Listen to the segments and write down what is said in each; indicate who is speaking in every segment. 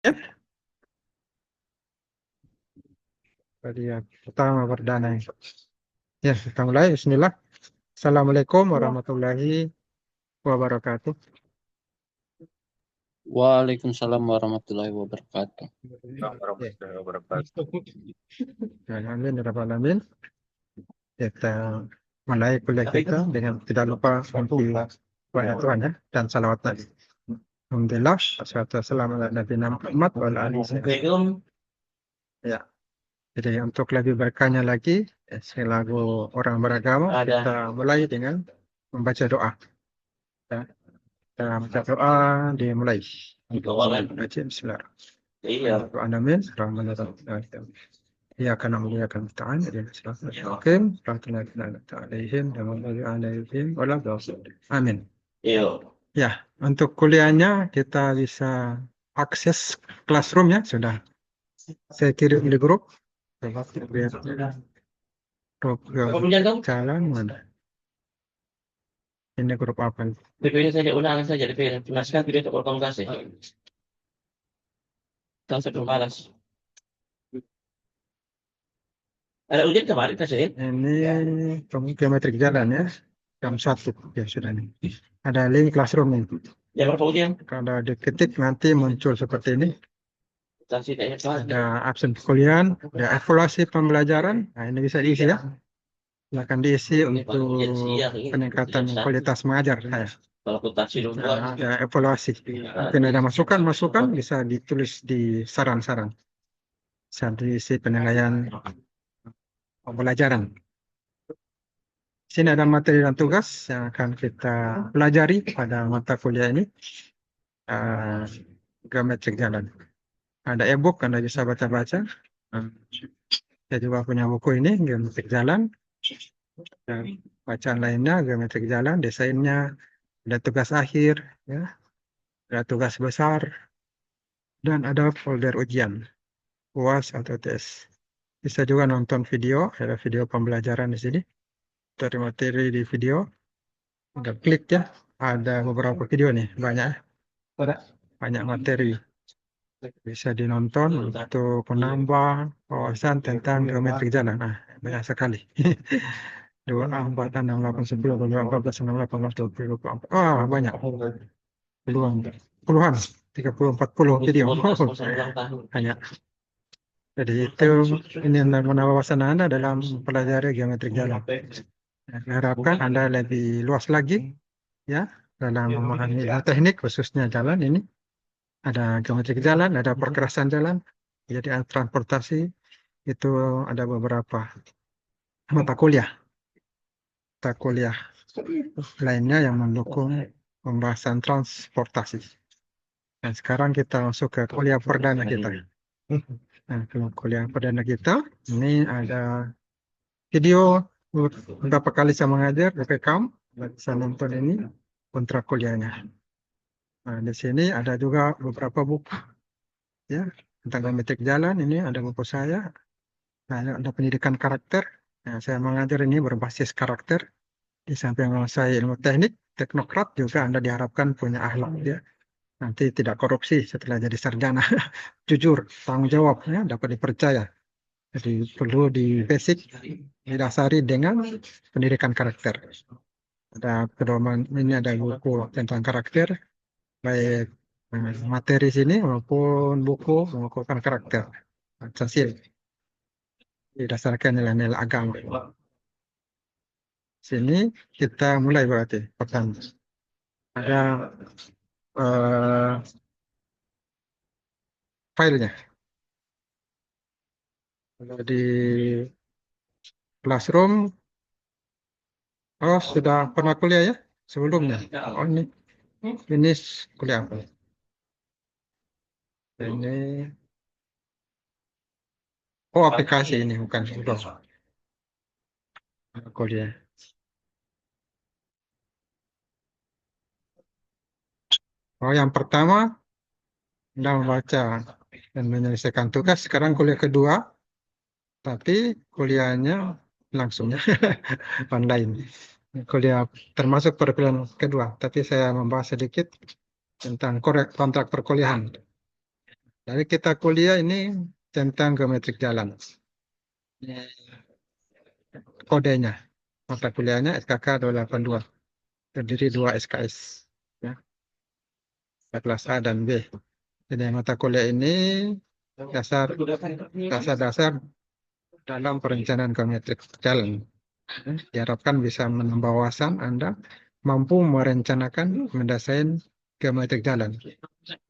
Speaker 1: Ya, tadi yang pertama perdana. Ya, kita mulai. Bismillah. Assalamualaikum warahmatullahi wabarakatuh.
Speaker 2: Waalaikumsalam warahmatullahi wabarakatuh.
Speaker 1: Ya, amin, ya rabbal alamin. Kita mulai kuliah kita dengan tidak lupa memuji kepada Tuhan ya, dan salawat Nabi. Alhamdulillah, wassalatu wassalamu ala nabiyina Muhammad wa ala alihi wasallam. Ya, jadi untuk lebih berkahnya lagi, selaku orang beragama, kita mulai dengan membaca doa. Ya, kita baca doa dimulai. Baca Bismillah.
Speaker 2: Iya.
Speaker 1: Amin. Rahmanirrahim. Iyyaka na'budu wa iyyaka nasta'in. Ihdinas siratal mustaqim. Shiratal ladzina an'amta 'alaihim ghairil maghdubi 'alaihim waladdallin. Amin.
Speaker 2: Iya.
Speaker 1: Ya, untuk kuliahnya kita bisa akses Classroom ya, sudah saya kirim di grup. Grup jalan mana? Ini grup apa?
Speaker 2: DP saja ulangan saja DP naskah tidak terpotong kasih. Langsung sebelum balas. Ada ujian kemarin kasih.
Speaker 1: Ini geometrik jalan ya. Jam 1 ya sudah nih. Ada link Classroom nih.
Speaker 2: Jam berapa ujian?
Speaker 1: Kalau diketik nanti muncul seperti ini.
Speaker 2: Sanksi tidak
Speaker 1: Ada absen perkuliahan, ada evaluasi pembelajaran. Nah, ini bisa diisi ya. Silakan diisi untuk peningkatan kualitas mengajar. Nah,
Speaker 2: Kalau akuntansi dulu.
Speaker 1: ada evaluasi. Mungkin ada masukan bisa ditulis di saran-saran. Bisa diisi penilaian pembelajaran. Di sini ada materi dan tugas yang akan kita pelajari pada mata kuliah ini. Geometrik jalan. Ada e-book, Anda bisa baca-baca. Saya juga punya buku ini, geometrik jalan. Dan bacaan lainnya, geometrik jalan, desainnya, ada tugas akhir, ya, ada tugas besar, dan ada folder ujian, UAS atau tes. Bisa juga nonton video, ada video pembelajaran di sini. Dari materi di video, ada klik ya, ada beberapa video nih, banyak materi. Bisa dinonton untuk menambah wawasan tentang geometrik jalan. Nah, banyak sekali. 2, 4, 6, 8, 9, 14, 16, 18, 20, 24. Ah, banyak. Puluhan. 30, 40 video. Banyak. Jadi itu ini menambah wawasan Anda dalam pelajari geometrik jalan. Diharapkan Anda lebih luas lagi ya dalam memahami teknik khususnya jalan ini. Ada geometrik jalan, ada perkerasan jalan. Jadi transportasi itu ada beberapa mata kuliah lainnya yang mendukung pembahasan transportasi. Dan sekarang kita masuk ke kuliah perdana kita. Nah, kuliah perdana kita ini ada video beberapa kali saya mengajar, direkam, bisa nonton ini kontrak kuliahnya. Nah, di sini ada juga beberapa buku ya tentang geometrik jalan. Ini ada buku saya. Nah, ada pendidikan karakter. Nah, saya mengajar ini berbasis karakter. Di samping menguasai ilmu teknik, teknokrat juga Anda diharapkan punya akhlak ya. Nanti tidak korupsi setelah jadi sarjana. Jujur, tanggung jawab ya, dapat dipercaya. Jadi perlu di basic didasari dengan pendidikan karakter. Ada pedoman ini ada buku tentang karakter, baik materi sini maupun buku mengukuhkan karakter. Pancasila didasarkan nilai-nilai agama. Sini kita mulai berarti pertama. Ada filenya. Kalau di Classroom, oh sudah pernah kuliah ya sebelumnya. Oh ini kuliah apa? Ini aplikasi ini bukan kuliah. Oh yang pertama Anda membaca dan menyelesaikan tugas. Sekarang kuliah kedua, tapi kuliahnya langsung ya online. Kuliah termasuk perkuliahan kedua, tapi saya membahas sedikit tentang kontrak perkuliahan. Jadi kita kuliah ini tentang geometrik jalan. Ini kodenya. Mata kuliahnya SKK 282. Terdiri 2 SKS. Ya, kelas A dan B. Jadi mata kuliah ini dasar dasar dalam perencanaan geometrik jalan. Diharapkan bisa menambah wawasan Anda mampu merencanakan, mendesain geometrik jalan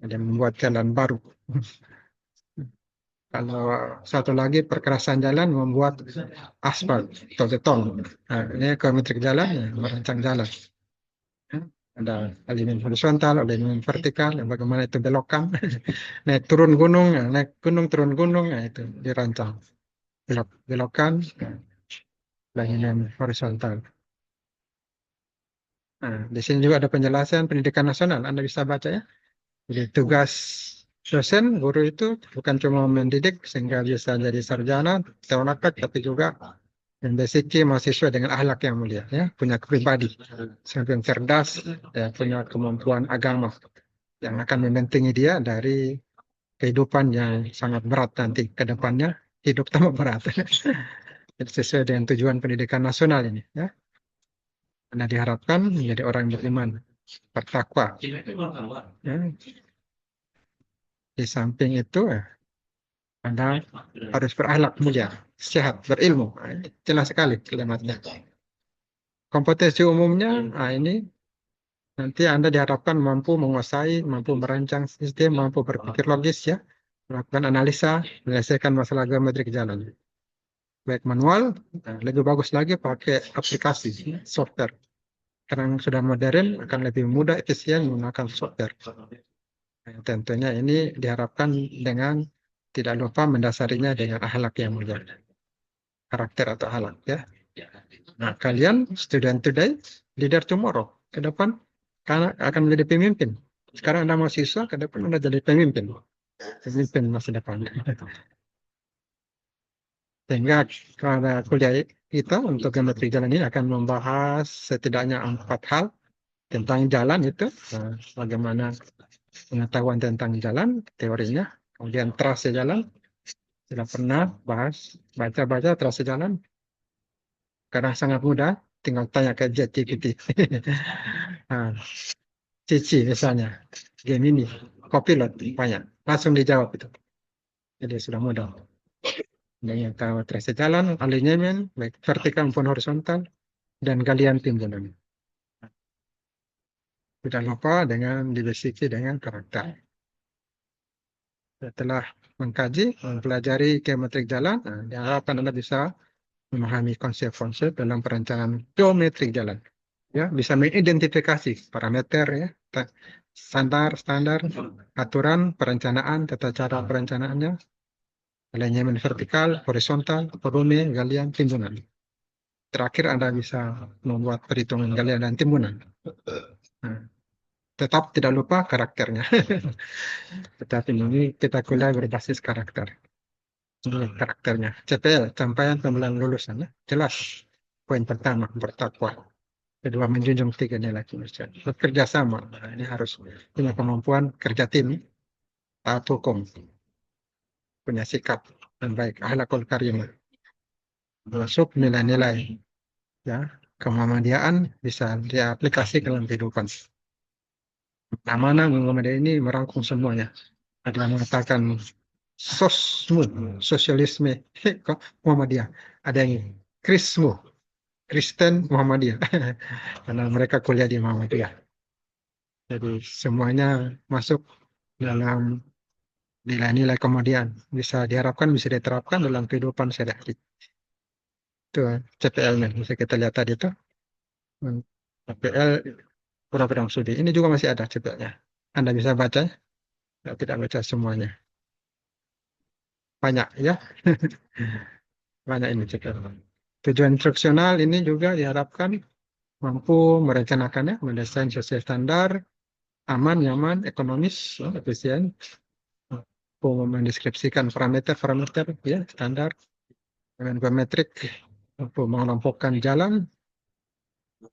Speaker 1: dan membuat jalan baru. Kalau satu lagi perkerasan jalan membuat aspal atau beton. Nah, ini geometrik jalan, ya, merancang jalan. Ya, ada aliran horizontal, aliran vertikal, yang bagaimana itu belokan, naik turun gunung, ya, naik gunung turun gunung, ya, itu dirancang. Belokan, aliran horizontal. Nah, di sini juga ada penjelasan pendidikan nasional. Anda bisa baca ya. Jadi tugas dosen, guru itu bukan cuma mendidik sehingga bisa jadi sarjana, teonakat, tapi juga memiliki mahasiswa dengan akhlak yang mulia, ya, punya kepribadi, yang cerdas, ya, punya kemampuan agama yang akan membentengi dia dari kehidupan yang sangat berat nanti ke depannya, hidup tambah berat. Jadi sesuai dengan tujuan pendidikan nasional ini, ya. Anda diharapkan menjadi orang yang beriman, bertakwa. Ya. Di samping itu, ya, Anda harus berakhlak mulia, sehat, berilmu. Nah, ini jelas sekali kalimatnya. Kompetensi umumnya, nah ini nanti Anda diharapkan mampu menguasai, mampu merancang sistem, mampu berpikir logis, ya, melakukan analisa, menyelesaikan masalah geometrik jalan. Baik manual, nah, lebih bagus lagi pakai aplikasi, software. Karena yang sudah modern akan lebih mudah, efisien menggunakan software. Nah, tentunya ini diharapkan dengan tidak lupa mendasarinya dengan akhlak yang mulia, karakter atau akhlak, ya. Nah, kalian student today, leader tomorrow. Ke depan karena akan menjadi pemimpin. Sekarang Anda mahasiswa, ke depan Anda jadi pemimpin. Pemimpin masa depan. Sehingga karena kuliah kita untuk geometri jalan ini akan membahas setidaknya 4 hal tentang jalan itu. Nah, bagaimana pengetahuan tentang jalan, teorinya. Kemudian trase jalan, sudah pernah bahas, baca-baca trase jalan. Karena sangat mudah, tinggal tanya ke ChatGPT. Nah, Cici misalnya, Gemini, Copilot, banyak. Langsung dijawab itu. Jadi sudah mudah. Yang tahu trase jalan, alignment, baik vertikal maupun horizontal, dan galian timbunan. Tidak lupa dengan diversity dengan karakter. Setelah mengkaji, mempelajari geometrik jalan, nah, diharapkan Anda bisa memahami konsep-konsep dalam perencanaan geometrik jalan. Ya, bisa mengidentifikasi parameter, ya, standar, aturan perencanaan, tata cara perencanaannya, alignment vertikal, horizontal, volume, galian, timbunan. Terakhir Anda bisa membuat perhitungan galian dan timbunan. Nah, tetap tidak lupa karakternya. Tetapi ini kita kuliah berbasis karakter. Ini karakternya. CPL, capaian pembelaan lulusan. Ya. Jelas. Poin pertama, bertakwa. Kedua, menjunjung tiga nilai kemanusiaan. Bekerja sama. Nah, ini harus punya kemampuan kerja tim, taat hukum, punya sikap yang baik, akhlakul karimah. Masuk nilai-nilai, ya, kemuhammadiyaan bisa diaplikasi dalam kehidupan. Mana Muhammadiyah ini merangkum semuanya. Ada yang mengatakan sosmu, sosialisme, kok Muhammadiyah. Ada yang krismu, Kristen Muhammadiyah. Karena mereka kuliah di Muhammadiyah. Jadi semuanya masuk dalam nilai-nilai kemudian bisa diharapkan bisa diterapkan dalam kehidupan sehari-hari. Itu CPL-nya bisa kita lihat tadi itu. CPL program studi. Ini juga masih ada CPL-nya. Anda bisa baca, tidak baca semuanya. Banyak ya. Banyak ini CPL. Tujuan instruksional ini juga diharapkan mampu merencanakannya, mendesain sesuai standar, aman, nyaman, ekonomis, efisien, mampu mendeskripsikan parameter-parameter, ya, standar dengan geometrik, mampu mengelompokkan jalan,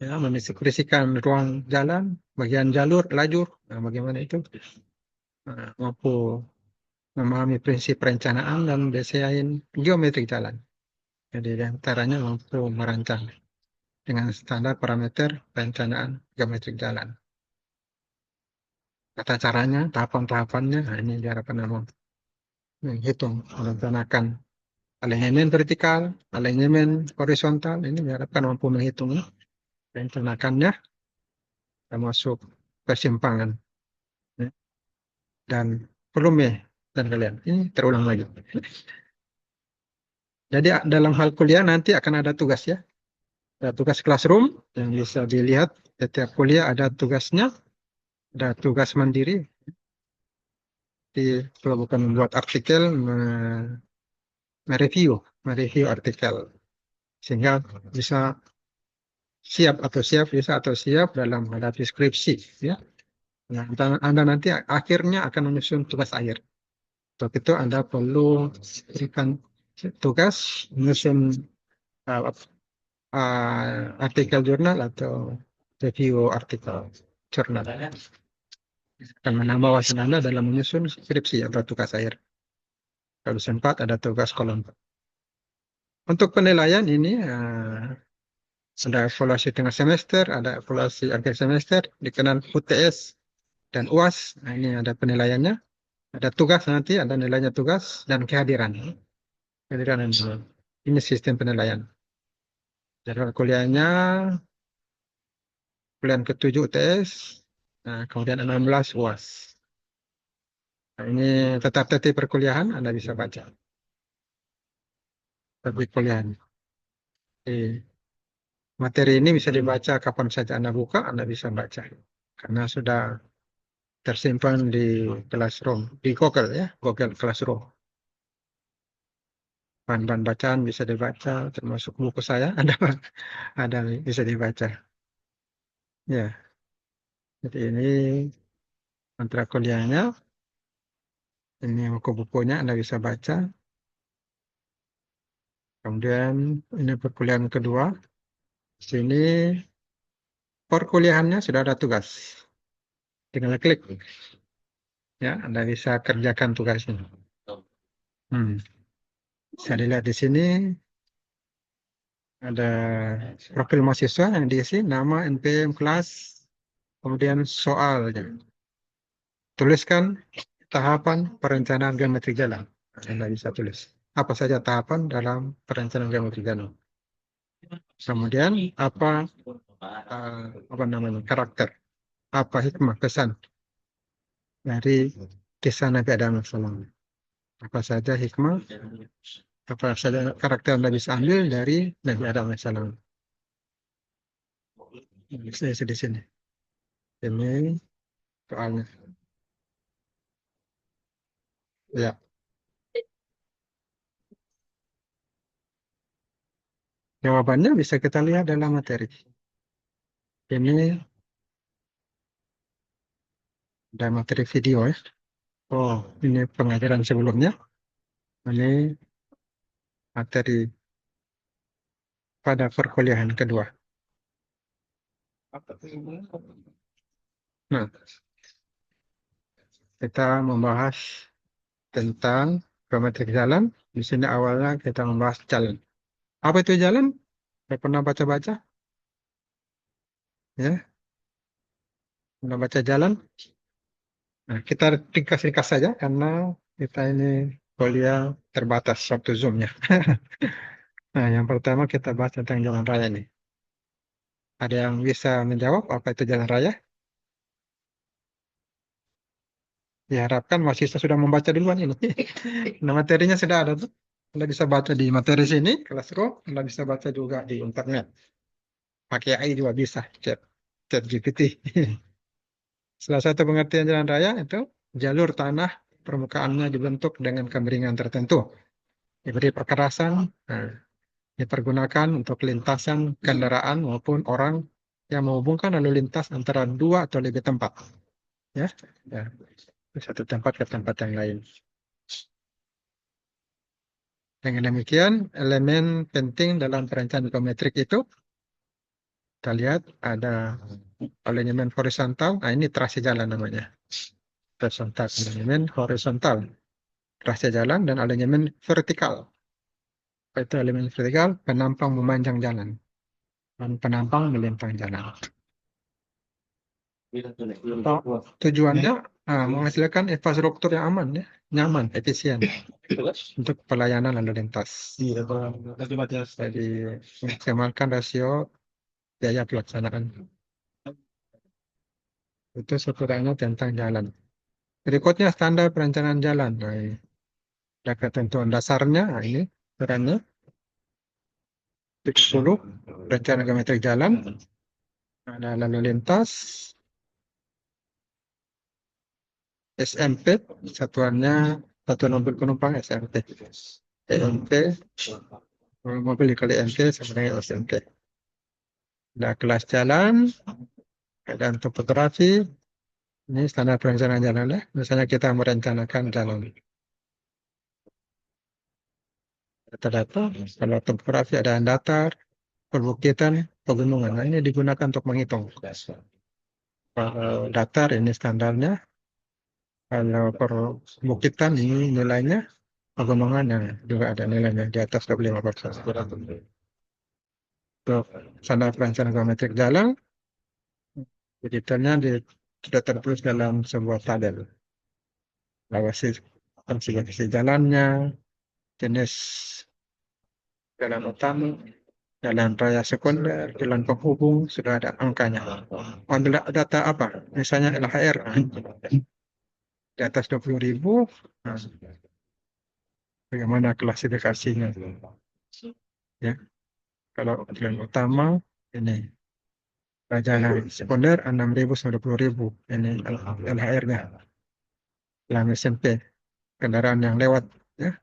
Speaker 1: ya, mendeskripsikan ruang jalan, bagian jalur, lajur, nah, bagaimana itu, nah, mampu memahami prinsip perencanaan dan desain geometrik jalan. Jadi di antaranya mampu merancang dengan standar parameter perencanaan geometrik jalan. Kata caranya, tahapan-tahapannya, nah ini diharapkan menghitung, merencanakan alignment vertikal, alignment horizontal, ini diharapkan mampu menghitungnya, merencanakannya, termasuk persimpangan, ya, dan volume dan kalian. Ini terulang lagi. Jadi dalam hal kuliah nanti akan ada tugas ya. Ada tugas classroom yang bisa dilihat setiap kuliah ada tugasnya, ada tugas mandiri. Kalau bukan membuat artikel, mereview artikel sehingga bisa bisa atau siap dalam menghadapi skripsi ya. Nah, Anda nanti akhirnya akan menyusun tugas akhir. Untuk itu Anda perlu berikan tugas menyusun uh, artikel jurnal atau review artikel jurnal. Akan menambah wawasan Anda dalam menyusun skripsi atau tugas akhir. Kalau sempat ada tugas kolom. Untuk penilaian ini ada evaluasi tengah semester, ada evaluasi akhir semester, dikenal UTS dan UAS. Nah, ini ada penilaiannya. Ada tugas nanti, ada nilainya tugas dan kehadiran. Kehadiran ini sistem penilaian. Jadwal kuliahnya bulan ke-7 UTS, nah, kemudian 16 UAS. Nah, ini tetap tertib perkuliahan, Anda bisa baca. Tertib kuliahan. Materi ini bisa dibaca kapan saja Anda buka, Anda bisa baca. Karena sudah tersimpan di Classroom, di Google ya, Google Classroom. Bahan-bahan bacaan bisa dibaca, termasuk buku saya, ada bisa dibaca. Ya, jadi ini mantra kuliahnya, ini buku-bukunya Anda bisa baca. Kemudian ini perkuliahan kedua. Di sini perkuliahannya sudah ada tugas. Tinggal klik. Ya, Anda bisa kerjakan tugasnya. Bisa dilihat di sini ada profil mahasiswa yang diisi nama, NPM, kelas, kemudian soalnya. Tuliskan tahapan perencanaan geometri jalan. Anda bisa tulis apa saja tahapan dalam perencanaan geometri jalan. Kemudian apa namanya karakter, apa hikmah pesan dari kisah Nabi Adam alaihissalam. Apa saja hikmah, apa saja karakter yang bisa ambil dari Nabi Adam alaihissalam. Saya di sini. Ini soalnya. Ya, jawabannya bisa kita lihat dalam materi. Ini ada materi video ya. Oh, ini pengajaran sebelumnya. Ini materi pada perkuliahan kedua. Nah, kita membahas tentang geometrik jalan. Di sini awalnya kita membahas jalan. Apa itu jalan? Saya pernah baca-baca, ya. Pernah baca jalan? Nah, kita ringkas-ringkas saja karena kita ini kuliah terbatas waktu Zoom-nya. Nah, yang pertama kita bahas tentang jalan raya nih. Ada yang bisa menjawab apa itu jalan raya? Diharapkan mahasiswa sudah membaca duluan ini. Nah, materinya sudah ada tuh. Anda bisa baca di materi sini, Classroom. Anda bisa baca juga di internet. Pakai AI juga bisa, chat GPT. Salah satu pengertian jalan raya itu jalur tanah permukaannya dibentuk dengan kemiringan tertentu. Diberi perkerasan, nah, dipergunakan untuk lintasan kendaraan maupun orang yang menghubungkan lalu lintas antara dua atau lebih tempat. Ya, ya. Satu tempat ke tempat yang lain. Dengan demikian, elemen penting dalam perencanaan geometrik itu, kita lihat ada elemen horizontal. Nah, ini trase jalan namanya. Horizontal, elemen horizontal. trase jalan, dan alignment vertikal. Apa itu alignment vertikal? Penampang memanjang jalan dan penampang melintang jalan. Tujuannya menghasilkan infrastruktur yang aman, ya, nyaman, efisien untuk pelayanan lalu lintas. Jadi maksimalkan rasio biaya pelaksanaan. Itu sekurangnya tentang jalan. Berikutnya standar perencanaan jalan. Nah, ini ada ketentuan dasarnya. Nah, ini perannya 10 rencana geometrik jalan. Ada lalu lintas, SMP, satuannya satuan mobil penumpang SMP. EMP, mobil dikali MP sama dengan SMP. Ada kelas jalan, keadaan topografi. Ini standar perencanaan jalan ya. Misalnya kita merencanakan jalan. Data-data, kalau topografi ada datar, perbukitan, pegunungan. Nah, ini digunakan untuk menghitung. Kalau datar ini standarnya, kalau perbukitan ini nilainya, pegunungan yang juga ada nilainya di atas 25%. Untuk standar perencanaan geometrik jalan, detailnya sudah tertulis dalam sebuah tabel. Konfigurasi jalannya, jenis jalan utama, jalan raya sekunder, jalan penghubung, sudah ada angkanya. Ambil data apa? Misalnya LHR, di atas 20.000, nah, bagaimana klasifikasinya? Ya, kalau jalan utama ini jalan sekunder 6.000 sampai 20.000, ini LHR-nya. Jalan SMP, kendaraan yang lewat, ya,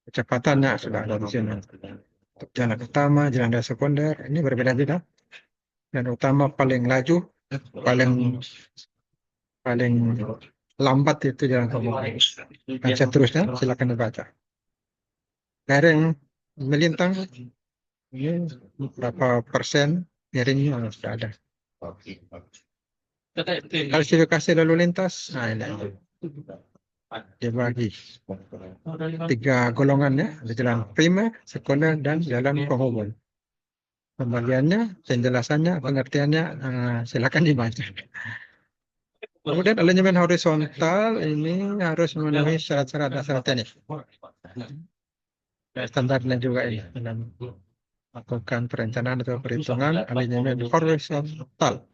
Speaker 1: kecepatannya sudah ada di sini. Untuk jalan utama, jalan raya sekunder, ini berbeda-beda. Jalan utama paling laju, paling lambat itu jalan penghubung. Dan seterusnya, silakan dibaca. Lereng melintang, ini berapa persen miringnya sudah ada. Klasifikasi lalu lintas, nah ini dibagi 3 golongannya, ada jalan primer, sekunder, dan jalan penghubung. Pembagiannya, penjelasannya, pengertiannya, silakan dibaca. Kemudian alignment horizontal ini harus memenuhi syarat-syarat dasar teknik. Standarnya juga ini dalam melakukan perencanaan atau perhitungan alignment horizontal.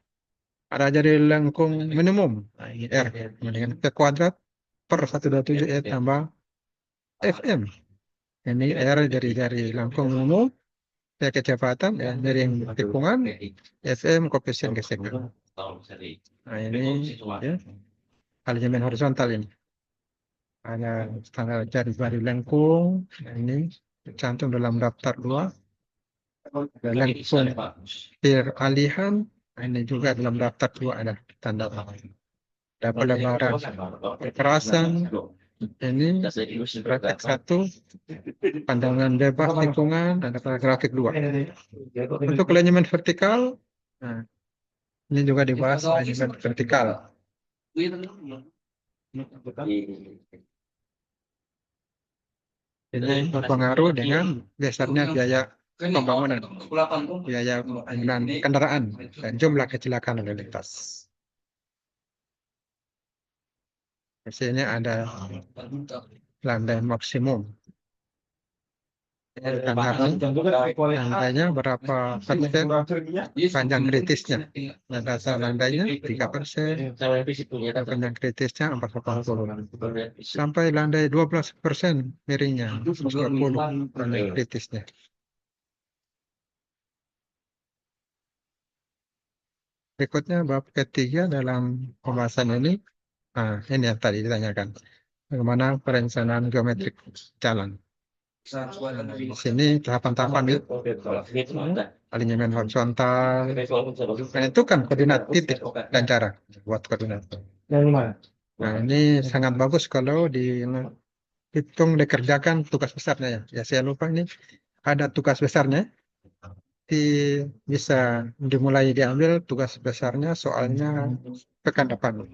Speaker 1: Ada jadi lengkung minimum, nah, ini R dengan P kuadrat per 127 tambah FM. Ini R dari lengkung minimum, P kecepatan, ya, dari tikungan, FM koefisien gesekan. Nah, ini ya, alignment horizontal ini. Ada standar jari lengkung, nah, ini tercantum dalam daftar 2. Lengkung peralihan, nah, ini juga dalam daftar 2 ada tanda. Ada pelebaran kekerasan, ini grafik 1, pandangan bebas lingkungan, ada pada grafik 2. Untuk alignment vertikal, nah, ini juga dibahas alignment vertikal. Ini berpengaruh dengan besarnya biaya pembangunan, biaya penggunaan kendaraan, dan jumlah kecelakaan lalu lintas. Di sini ada landai maksimum. Landainya berapa persen, panjang kritisnya. Dan dasar landainya 3%, panjang kritisnya 480. Sampai landai 12% miringnya, 40 panjang kritisnya. Berikutnya bab ketiga dalam pembahasan ini, ini yang tadi ditanyakan. Bagaimana perencanaan geometrik jalan. Di sini tahapan-tahapan ya. Alignment horizontal, menentukan koordinat titik dan jarak buat koordinat. Nah, ini sangat bagus kalau dihitung, dikerjakan tugas besarnya ya. Ya saya lupa ini ada tugas besarnya. Bisa dimulai diambil tugas besarnya soalnya pekan depan.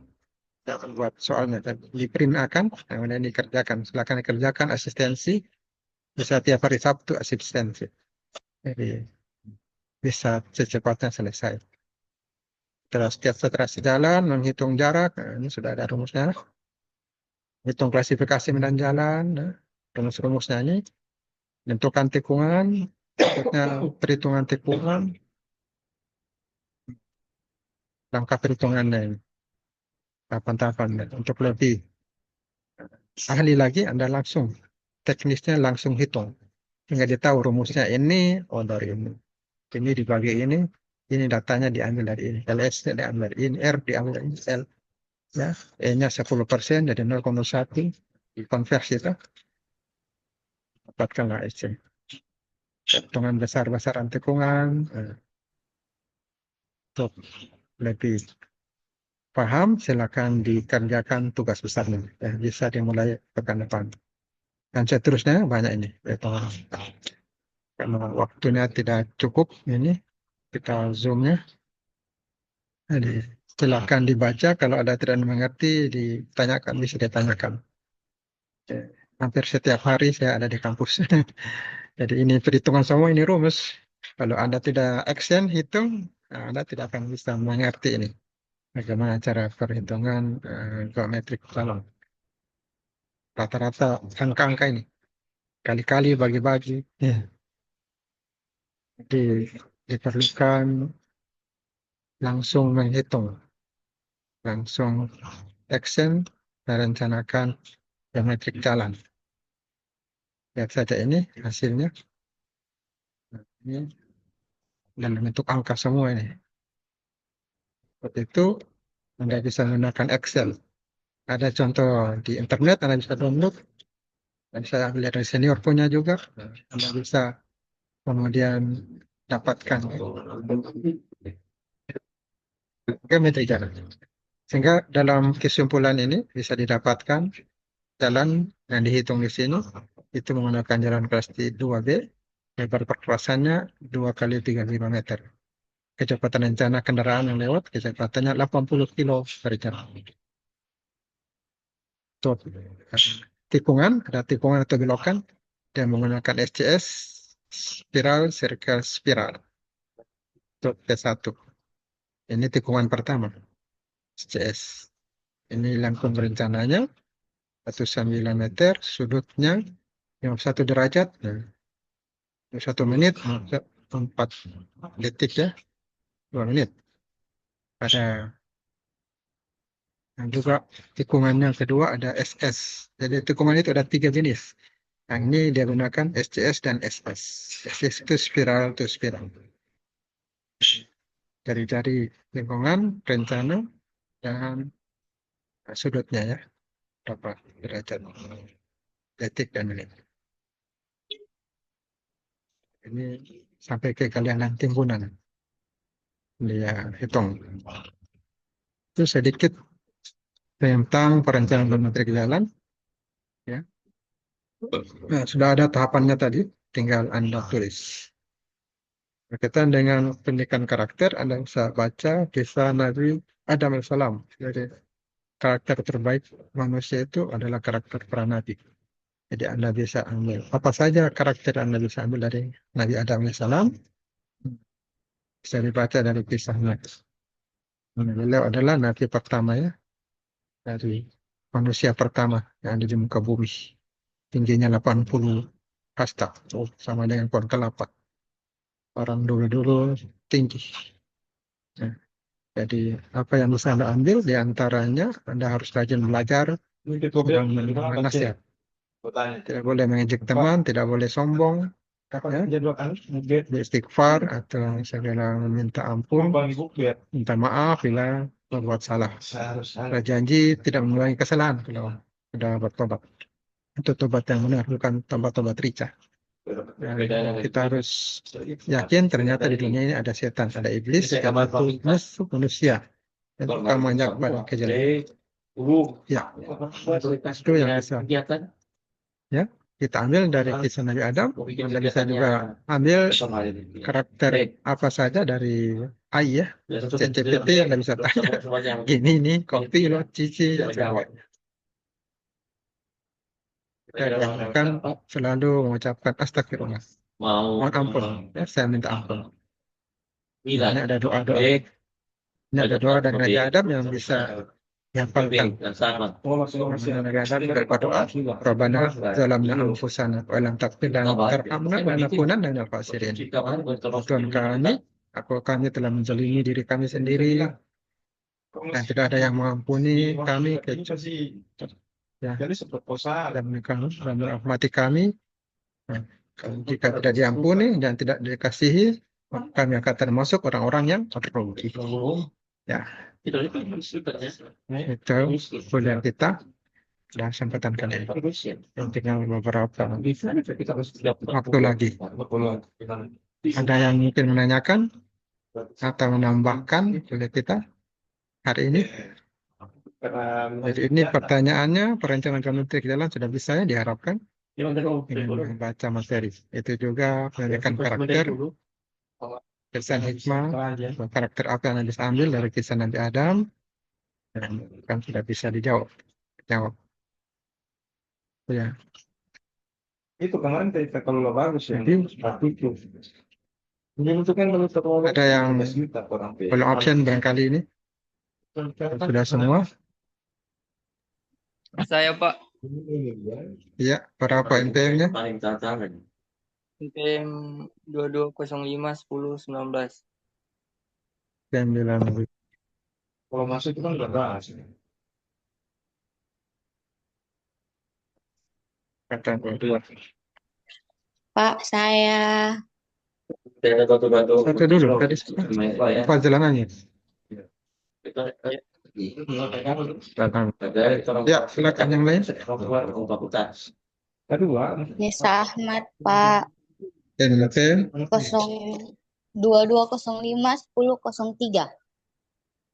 Speaker 1: Jangan buat soalnya dan di-print akan, kemudian dikerjakan. Silakan dikerjakan asistensi, bisa tiap hari Sabtu asistensi. Jadi bisa secepatnya selesai. Terus setelah sejalan, menghitung jarak, ini sudah ada rumusnya. Hitung klasifikasi medan jalan, rumus-rumusnya ini. Tentukan tikungan, berikutnya perhitungan tikungan, langkah perhitungannya ini. Tahapan-tahapan untuk lebih ahli lagi, Anda langsung teknisnya langsung hitung. Sehingga dia tahu rumusnya ini, oh dari ini dibagi ini datanya diambil dari ini, LS-nya diambil dari ini, R diambil dari ini, L, ya, E-nya 10% jadi 0,1, dikonversi itu, dapatkanlah SC. Hitungan besar-besaran tikungan, untuk lebih paham, silakan dikerjakan tugas besarnya. Ya, bisa dimulai pekan depan. Dan seterusnya banyak ini. Karena waktunya tidak cukup, ini kita zoomnya. Jadi silakan dibaca. Kalau ada tidak mengerti, ditanyakan, bisa ditanyakan. Hampir setiap hari saya ada di kampus. Jadi ini perhitungan semua, ini rumus. Kalau Anda tidak action, hitung, Anda tidak akan bisa mengerti ini. Bagaimana cara perhitungan geometrik dalam rata-rata angka-angka ini. Kali-kali bagi-bagi. Ya. Jadi diperlukan langsung menghitung. Langsung action, merencanakan geometrik jalan. Lihat saja ini hasilnya. Ini dan bentuk angka semua ini. Seperti itu, Anda bisa menggunakan Excel. Ada contoh di internet, Anda bisa download. Dan saya lihat dari senior punya juga. Anda bisa kemudian dapatkan geometri jalan. Sehingga dalam kesimpulan ini bisa didapatkan jalan yang dihitung di sini itu menggunakan jalan kelas 2B, lebar perluasannya 2 kali 35 meter. Kecepatan rencana kendaraan yang lewat, kecepatannya 80 kilo per jam. Untuk tikungan, ada tikungan atau belokan yang menggunakan SCS, spiral, circle, spiral. Untuk T1. Ini tikungan pertama, SCS. Ini lengkung rencananya, 1,9 meter, sudutnya 51 derajat, 1 menit, 4 detik ya, 2 menit. Ada yang juga tikungan yang kedua ada SS. Jadi tikungan itu ada 3 jenis. Yang ini dia gunakan SCS dan SS. SS itu spiral to spiral. Dari lingkungan, rencana, dan sudutnya ya. Berapa derajat, detik, dan menit. Ini sampai ke kalian timbunan. Dia hitung. Itu sedikit tentang perencanaan geometrik jalan. Ya. Nah, sudah ada tahapannya tadi, tinggal Anda tulis. Berkaitan dengan pendidikan karakter, Anda bisa baca kisah Nabi Adam alaihissalam. Jadi karakter terbaik manusia itu adalah karakter para nabi. Jadi Anda bisa ambil apa saja karakter Anda bisa ambil dari Nabi Adam alaihissalam. Bisa dibaca dari kisahnya. Beliau adalah nabi pertama ya, dari manusia pertama yang ada di muka bumi. Tingginya 80 hasta, sama dengan pohon kelapa. Orang dulu-dulu tinggi. Nah, jadi apa yang bisa Anda ambil diantaranya Anda harus rajin belajar dan menerima nasihat. Tidak boleh mengejek teman, tidak boleh sombong, ya, istighfar atau segala meminta ampun, minta maaf bila berbuat salah. Berjanji tidak mengulangi kesalahan kalau sudah bertobat. Itu tobat yang benar, bukan tobat-tobat rica. Ya, kita harus yakin ternyata di dunia ini ada setan, ada iblis, musuh manusia yang suka mengajak pada kejelekan. Ya, itu yang bisa. Ya. kita ambil dari kisah Nabi Adam, Anda bisa juga ambil karakter apa saja dari AI ya, ChatGPT yang Anda bisa tanya. Gini nih, kopi lo, cici, dan sebagainya. Kita kan selalu mengucapkan astagfirullah, mohon ampun, ya, saya minta ampun. Ini ada doa-doa. Ini ada doa dari Nabi Adam yang bisa dihafalkan. Nabi Adam berdoa, Rabbana zalamna anfusana wa lam taghfir lana wa tarhamna lanakunanna minal khasirin. Tuhan kami telah menzalimi diri kami sendiri dan tidak ada yang mengampuni kami kecuali ya, dan merahmati kami. Nah, jika tidak diampuni dan tidak dikasihi, maka kami akan termasuk orang-orang yang rugi. Ya, itu kuliah kita dan kesempatan kali ini. Tinggal beberapa waktu lagi. Ada yang mungkin menanyakan atau menambahkan kuliah kita hari ini? Jadi ini pertanyaannya, perencanaan kementerian kita sudah bisa ya diharapkan dengan membaca materi. Itu juga pendidikan karakter, kesan hikmah, karakter apa yang bisa ambil dari kisah Nabi Adam, dan kan sudah bisa dijawab. Ya.
Speaker 3: Itu kemarin cerita kalau lo bagus ya.
Speaker 1: Jadi
Speaker 3: Ini itu kan kalau
Speaker 1: ada yang belum absen barangkali ini. Sudah semua?
Speaker 4: Saya Pak,
Speaker 1: Iya, berapa NPM-nya?
Speaker 4: NPM 2205 10 19.
Speaker 1: 9.
Speaker 3: kalau masuk itu kan udah bahas.
Speaker 1: Kata dua.
Speaker 5: Pak, saya
Speaker 1: Satu dulu, tadi apa jalanannya? Belakang. Ya, silakan yang lain.
Speaker 3: Kedua,
Speaker 5: Nisa Ahmad, Pak.
Speaker 1: NPM
Speaker 5: 2205 10 03.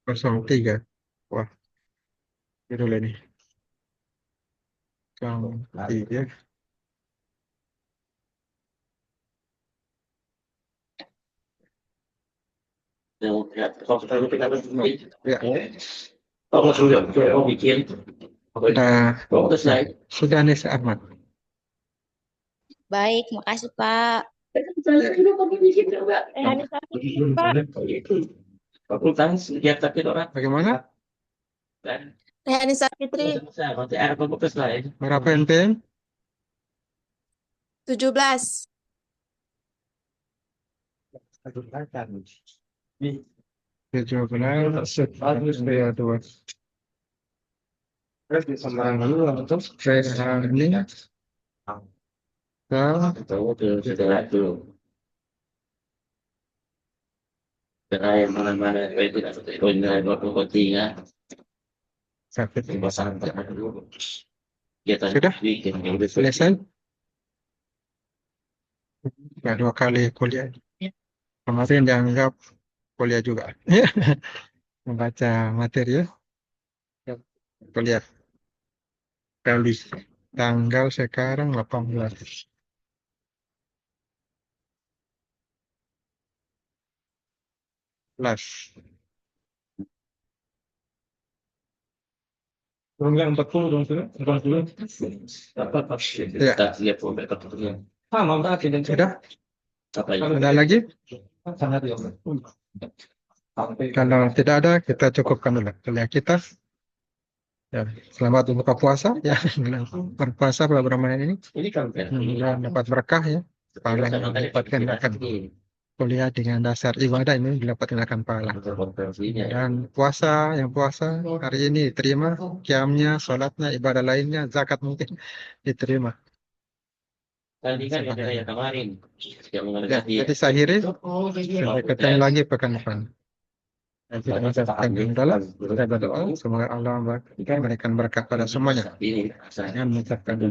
Speaker 1: 03. Wah, ini dulu nih. 03. Ya, sudah Nisa Ahmad.
Speaker 5: Baik, makasih Pak.
Speaker 1: Bagaimana?
Speaker 5: Rehanisa Fitri,
Speaker 1: Berapa NPM?
Speaker 5: 17.
Speaker 1: 17. Dua.
Speaker 3: terus bisa main terus
Speaker 1: Ini. Sakit. Sudah? Selesai? Ya, 2 kali kuliah. Kemarin dianggap kuliah juga. Membaca materi ya. Kuliah. Kali. Tanggal sekarang 18.
Speaker 3: belum yang 40 dong tuh 40 sama berarti dan
Speaker 1: Sudah? Ada lagi?
Speaker 3: sangat ya.
Speaker 1: Kalau tidak ada, kita cukupkan dulu kuliah kita. Ya, selamat berbuka puasa ya. Berpuasa beberapa menit ini.
Speaker 3: Ini kan
Speaker 1: Semoga dapat berkah ya. Pahala yang didapatkan akan kuliah dengan dasar ibadah ini didapatkan akan pahala. Dan puasa hari ini diterima, qiyamnya, sholatnya, ibadah lainnya, zakat mungkin diterima.
Speaker 2: Tadi kan ada yang kemarin yang
Speaker 1: Ya, jadi saya akhiri, sampai ketemu lagi pekan depan. Kita berdoa, semoga Allah memberikan berkat pada semuanya. Dengan mengucapkan